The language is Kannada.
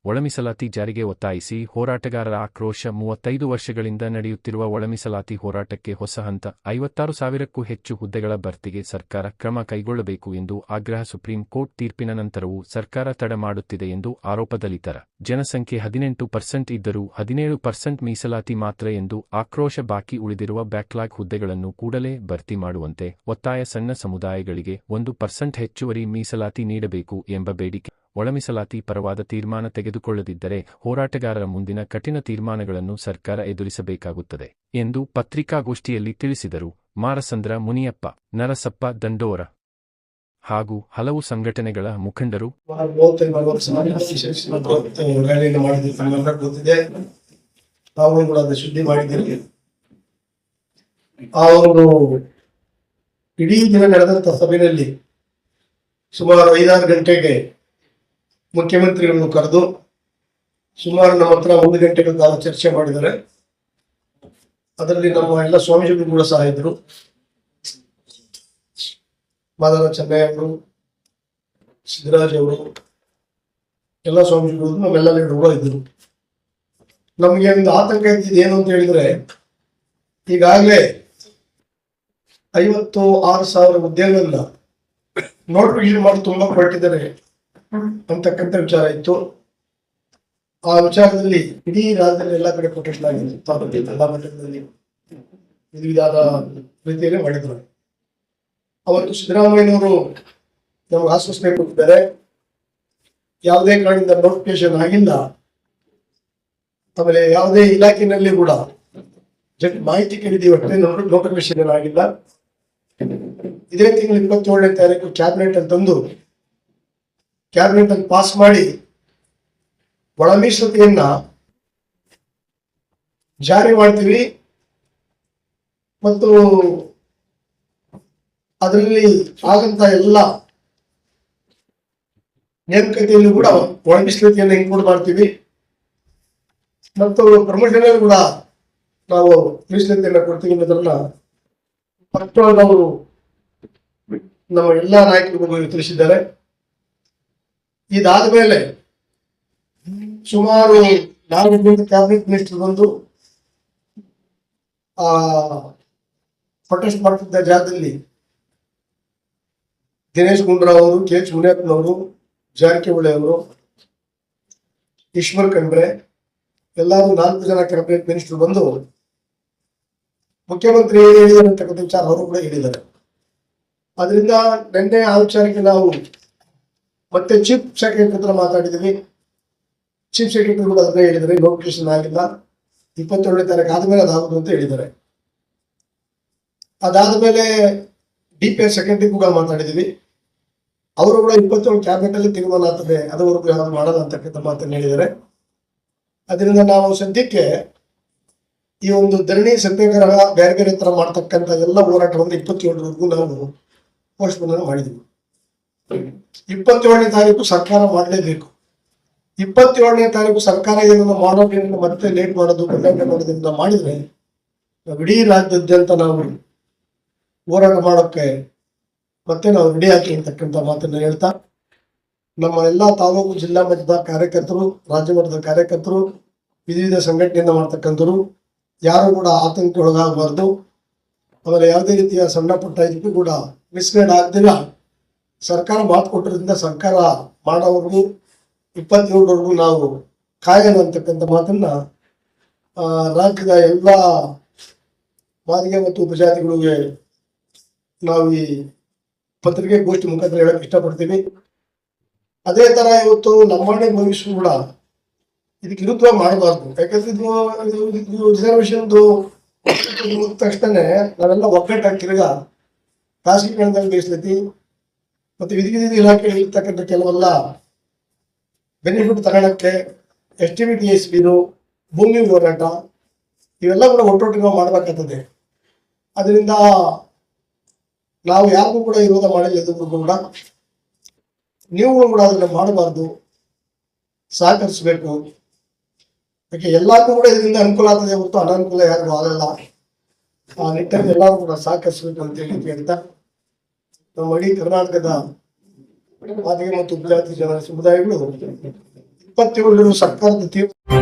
ಒಳಮೀಸಲಾತಿ ಜಾರಿಗೆ ಒತ್ತಾಯಿಸಿ ಹೋರಾಟಗಾರರ ಆಕ್ರೋಶ 35 ವರ್ಷಗಳಿಂದ ನಡೆಯುತ್ತಿರುವ ಒಳಮೀಸಲಾತಿ ಹೋರಾಟಕ್ಕೆ ಹೊಸ ಹಂತ 56,000ಕ್ಕೂ ಹೆಚ್ಚು ಹುದ್ದೆಗಳ ಭರ್ತಿಗೆ ಸರ್ಕಾರ ಕ್ರಮ ಕೈಗೊಳ್ಳಬೇಕು ಎಂದು ಆಗ್ರಹ ಸುಪ್ರೀಂ ಕೋರ್ಟ್ ತೀರ್ಪಿನ ನಂತರವೂ ಸರ್ಕಾರ ತಡ ಮಾಡುತ್ತಿದೆ ಎಂದು ಆರೋಪ ದಲಿತರ ಜನಸಂಖ್ಯೆ 18% ಇದ್ದರೂ 17% ಮೀಸಲಾತಿ ಮಾತ್ರ ಎಂದು ಆಕ್ರೋಶ ಬಾಕಿ ಉಳಿದಿರುವ ಬ್ಯಾಕ್ಲಾಗ್ ಹುದ್ದೆಗಳನ್ನು ಕೂಡಲೇ ಭರ್ತಿ ಮಾಡುವಂತೆ ಒತ್ತಾಯ ಸಣ್ಣ ಸಮುದಾಯಗಳಿಗೆ 1% ಹೆಚ್ಚುವರಿ ಮೀಸಲಾತಿ ನೀಡಬೇಕು ಎಂಬ ಬೇಡಿಕೆ ಒಳಮೀಸಲಾತಿ ಪರವಾದ ತೀರ್ಮಾನ ತೆಗೆದುಕೊಳ್ಳದಿದ್ದರೆ ಹೋರಾಟಗಾರರ ಮುಂದಿನ ಕಠಿಣ ತೀರ್ಮಾನಗಳನ್ನು ಸರ್ಕಾರ ಎದುರಿಸಬೇಕಾಗುತ್ತದೆ ಎಂದು ಪತ್ರಿಕಾಗೋಷ್ಠಿಯಲ್ಲಿ ತಿಳಿಸಿದರು. ಮಾರಸಂದ್ರ ಮುನಿಯಪ್ಪ, ನರಸಪ್ಪ ದಂಡೋರ ಹಾಗೂ ಹಲವು ಸಂಘಟನೆಗಳ ಮುಖಂಡರು ಇಡೀ ದಿನ ನಡೆದಂತ ಸಭೆಯಲ್ಲಿ ಸುಮಾರು 5-6 ಗಂಟೆಗೆ ಮುಖ್ಯಮಂತ್ರಿಗಳನ್ನು ಕರೆದು ಸುಮಾರು ನಮ್ಮ ಹತ್ರ 1 ಗಂಟೆಗಳ ಕಾಲ ಚರ್ಚೆ ಮಾಡಿದ್ದಾರೆ. ಅದರಲ್ಲಿ ನಮ್ಮ ಎಲ್ಲ ಸ್ವಾಮೀಜಿಗಳು ಕೂಡ ಸಹ ಇದ್ರು. ಮಾದರ ಚೆನ್ನಯ್ಯ ಅವರು, ಸಿದ್ದರಾಜ್ ಅವರು, ಎಲ್ಲ ಸ್ವಾಮೀಜಿಗಳು ನಮ್ಮೆಲ್ಲ ಲೀಡರ್ಗಳು ಇದ್ರು. ನಮಗೆ ಒಂದು ಆತಂಕ ಇದ್ದಿದ್ದು ಏನು ಅಂತ ಹೇಳಿದ್ರೆ, ಈಗಾಗಲೇ 56,000 ಹುದ್ದೆಗಳನ್ನ ನೋಟಿಫಿಕೇಶನ್ ಮಾಡಿ ತುಂಬಾ ಕೊಟ್ಟಿದ್ದಾರೆ ಅಂತಕ್ಕಂಥ ವಿಚಾರ ಇತ್ತು. ಆ ವಿಚಾರದಲ್ಲಿ ಇಡೀ ರಾಜ್ಯದಲ್ಲಿ ಎಲ್ಲ ಕಡೆ ಪ್ರೊಟೆಸ್ಟ್ ಆಗಿದೆ. ಎಲ್ಲ ಮಟ್ಟದಲ್ಲಿ ವಿಧಾದ ರೀತಿಯಲ್ಲಿ ಮಾಡಿದ್ರು. ಅವತ್ತು ಸಿದ್ದರಾಮಯ್ಯನವರು ನಮ್ಗೆ ಆಶ್ವಾಸನೆ ಕೊಟ್ಟಿದ್ದಾರೆ, ಯಾವುದೇ ಕಾರಣದಿಂದ ನೋಟಿಫಿಕೇಶನ್ ಆಗಿಲ್ಲ. ಆಮೇಲೆ ಯಾವುದೇ ಇಲಾಖೆಯಲ್ಲಿ ಕೂಡ ಮಾಹಿತಿ ಕೇಳಿದೀವಿ, ಅಷ್ಟೇ ನೋಟಿಫಿಕೇಶನ್ ಏನಾಗಿಲ್ಲ. ಇದೇ ತಿಂಗಳು 27ನೇ ತಾರೀಕು ಕ್ಯಾಬಿನೆಟ್ ಅಂತಂದು ಕ್ಯಾಬಿನೆಟ್ ಅಲ್ಲಿ ಪಾಸ್ ಮಾಡಿ ಒಳ ಮೀಸಲಾತಿಯನ್ನ ಜಾರಿ ಮಾಡ್ತೀವಿ ಮತ್ತು ಅದರಲ್ಲಿ ಆಗಂತ ಎಲ್ಲ ನೇಮಕಾತಿಯಲ್ಲೂ ಕೂಡ ಒಳ ಮೀಸಲಾತಿಯನ್ನ ಇನ್ಕ್ಲೂಡ್ ಮಾಡ್ತೀವಿ ಮತ್ತು ಪ್ರಮೋಷನ್ ಕೂಡ ನಾವು ಮೀಸಲಾತಿಯನ್ನ ಕೊಡ್ತೀವಿ ಅನ್ನೋದನ್ನ ಪತ್ರವನ್ನು ಅವರು ನಮ್ಮ ಎಲ್ಲಾ ನಾಯಕರಿಗೂ ತಿಳಿಸಿದ್ದಾರೆ. ಇದಾದ ಮೇಲೆ ಸುಮಾರು 4 ಕ್ಯಾಬಿನೆಟ್ ಮಿನಿಸ್ಟರ್ ಬಂದು ಪ್ರೊಟೆಸ್ಟ್ ಮಾಡ್ತಿದ್ದ ಜಾಗದಲ್ಲಿ ದಿನೇಶ್ ಗುಂಡೂರಾವ್ ಅವರು, ಕೆ ಎಚ್ ಮುನಿಯಪ್ಪನವರು, ಜಾರಕಿಹೊಳಿ ಅವರು, ಈಶ್ವರ್ ಖಂಡ್ರೆ ಎಲ್ಲರೂ 4 ಜನ ಕ್ಯಾಬಿನೆಟ್ ಮಿನಿಸ್ಟರ್ ಬಂದು ಮುಖ್ಯಮಂತ್ರಿ ಹೇಳಿದ್ದಾರೆ ಅಂತಕ್ಕಂಥ ವಿಚಾರ ಅವರು ಕೂಡ ಹೇಳಿದ್ದಾರೆ. ಅದರಿಂದ ನಿನ್ನೆ ಆ ವಿಚಾರಕ್ಕೆ ನಾವು ಮತ್ತೆ ಚೀಫ್ ಸೆಕ್ರೆಟರಿ ಹತ್ರ ಮಾತಾಡಿದ್ವಿ. ಚೀಫ್ ಸೆಕ್ರೆಟರಿ ಕೂಡ ಅದನ್ನೇ ಹೇಳಿದ್ದಾರೆ, ನೋಟಿಫಿಕೇಶನ್ ಆಗಿಲ್ಲ, 27ನೇ ತಾರೀಕು ಆದ್ಮೇಲೆ ಅದಾಗುದು ಅಂತ ಹೇಳಿದ್ದಾರೆ. ಅದಾದ್ಮೇಲೆ DPS ಸೆಕ್ರೆಟರಿ ಕೂಡ ಮಾತಾಡಿದ್ವಿ. ಅವರು ಕೂಡ 27 ಕ್ಯಾಬಿನೆಟ್ ಅಲ್ಲಿ ತೀರ್ಮಾನ ಆಗ್ತದೆ, ಅದುವರೆಗೂ ಯಾವ್ದು ಮಾಡಲ್ಲ ಅಂತಕ್ಕಂಥ ಮಾತನ್ನು ಹೇಳಿದ್ದಾರೆ. ಅದರಿಂದ ನಾವು ಸದ್ಯಕ್ಕೆ ಈ ಒಂದು ಧರಣಿ ಸತ್ಯಾಗ್ರಹ ಬೇರೆ ಬೇರೆ ತರ ಮಾಡ್ತಕ್ಕಂಥ ಎಲ್ಲ ಹೋರಾಟವನ್ನು 27ರವರೆಗೂ ನಾವು ಪೋಸ್ಟ್ಪೋನ್ ಮಾಡಿದ್ವಿ. 27ನೇ ತಾರೀಕು ಸರ್ಕಾರ ಮಾಡಲೇಬೇಕು. 27ನೇ ತಾರೀಕು ಸರ್ಕಾರ ಇದನ್ನು ಮಾಡೋದ್ರಿಂದ ಮತ್ತೆ ಲೇಟ್ ಮಾಡೋದು, ಬದಲಾವಣೆ ಮಾಡೋದ್ರಿಂದ ಮಾಡಿದ್ರೆ ನಾವು ಇಡೀ ರಾಜ್ಯಾದ್ಯಂತ ನಾವು ಹೋರಾಟ ಮಾಡೋಕ್ಕೆ ಮತ್ತೆ ನಾವು ರೆಡಿ ಹಾಕಿ ಅಂತಕ್ಕಂಥ ಮಾತನ್ನ ಹೇಳ್ತಾ, ನಮ್ಮ ಎಲ್ಲಾ ತಾಲೂಕು ಜಿಲ್ಲಾ ಮಟ್ಟದ ಕಾರ್ಯಕರ್ತರು, ರಾಜ್ಯ ಮಟ್ಟದ ಕಾರ್ಯಕರ್ತರು, ವಿವಿಧ ಸಂಘಟನೆಯಿಂದ ಮಾಡ್ತಕ್ಕಂಥವ್ರು ಯಾರು ಕೂಡ ಆತಂಕಕ್ಕೆ ಒಳಗಾಗಬಾರ್ದು. ಆಮೇಲೆ ಯಾವುದೇ ರೀತಿಯ ಸಣ್ಣ ಪುಟ್ಟ ಇದಕ್ಕೂ ಕೂಡ ಮಿಸ್ಗೈಡ್ ಆಗ್ದಿಲ್ಲ. ಸರ್ಕಾರ ಮಾತು ಕೊಟ್ಟಿರೋದ್ರಿಂದ ಸರ್ಕಾರ ಮಾಡೋವರೆಗೂ 27ರವರೆಗೂ ನಾವು ಕಾಯೋಣ ಅಂತಕ್ಕಂಥ ಮಾತನ್ನ ರಾಜ್ಯದ ಎಲ್ಲ ಮಾದಿಗ ಮತ್ತು ಉಪಜಾತಿಗಳಿಗೆ ನಾವು ಈ ಪತ್ರಿಕೆ ಗೋಷ್ಠಿ ಮುಖಾಂತರ ಹೇಳಕ್ ಇಷ್ಟಪಡ್ತೀವಿ. ಅದೇ ತರ ಇವತ್ತು ಲಂಬಾಣಿ ಭವಿಷ್ಯ ಕೂಡ ಇದಕ್ಕೆ ವಿರುದ್ಧವಾಗಿ ಮಾಡಬಾರ್ದು. ಯಾಕಂದ್ರೆ ಇದು ರಿಸರ್ವೇಶನ್ ತಕ್ಷಣ ನಾವೆಲ್ಲ ಒಗ್ಗಟ್ಟಾಗಿ ತಿರ್ಗಾ ಖಾಸಗೀಕರಣದಲ್ಲಿ ಮೀಸಲಾತಿ ಮತ್ತು ವಿಧಿ ಇಲಾಖೆ ಇರ್ತಕ್ಕಂಥ ಕೆಲವೆಲ್ಲ ಬೆನಿಫಿಟ್ ತಗೊಳಕ್ಕೆ ಎಸ್ಟಿಮೇಟ್ ESBನು, ಭೂಮಿ ಹೋರಾಟ ಇವೆಲ್ಲ ಕೂಡ ಒಟ್ಟೊಟ್ಟಿಗೆ ನಾವು ಮಾಡಬೇಕಾಗ್ತದೆ. ಅದರಿಂದ ನಾವು ಯಾರಿಗೂ ಕೂಡ ವಿರೋಧ ಮಾಡಿಲ್ಲ, ಎದುರು ಕೂಡ ನೀವು ಕೂಡ ಅದನ್ನ ಮಾಡಬಾರ್ದು, ಸಹಕರಿಸಬೇಕು. ಯಾಕೆ ಎಲ್ಲರಿಗೂ ಕೂಡ ಇದರಿಂದ ಅನುಕೂಲ ಆಗ್ತದೆ ಹೊರತು ಅನಾನುಕೂಲ ಯಾರಿಗೂ ಆಗಲ್ಲ. ಆ ನಿಟ್ಟಿನಲ್ಲಿ ಎಲ್ಲರೂ ಕೂಡ ಸಹಕರಿಸಬೇಕು ಅಂತ ಹೇಳಿ ಹೇಳ್ತಾ, ನಮ್ಮ ಇಡೀ ಕರ್ನಾಟಕದ ಮಾದಿಗ ಮತ್ತು ಉಪಜಾತಿ ಜನ ಸಮುದಾಯಗಳು 27 ಸರ್ಕಾರದ ತೀರ್ಪು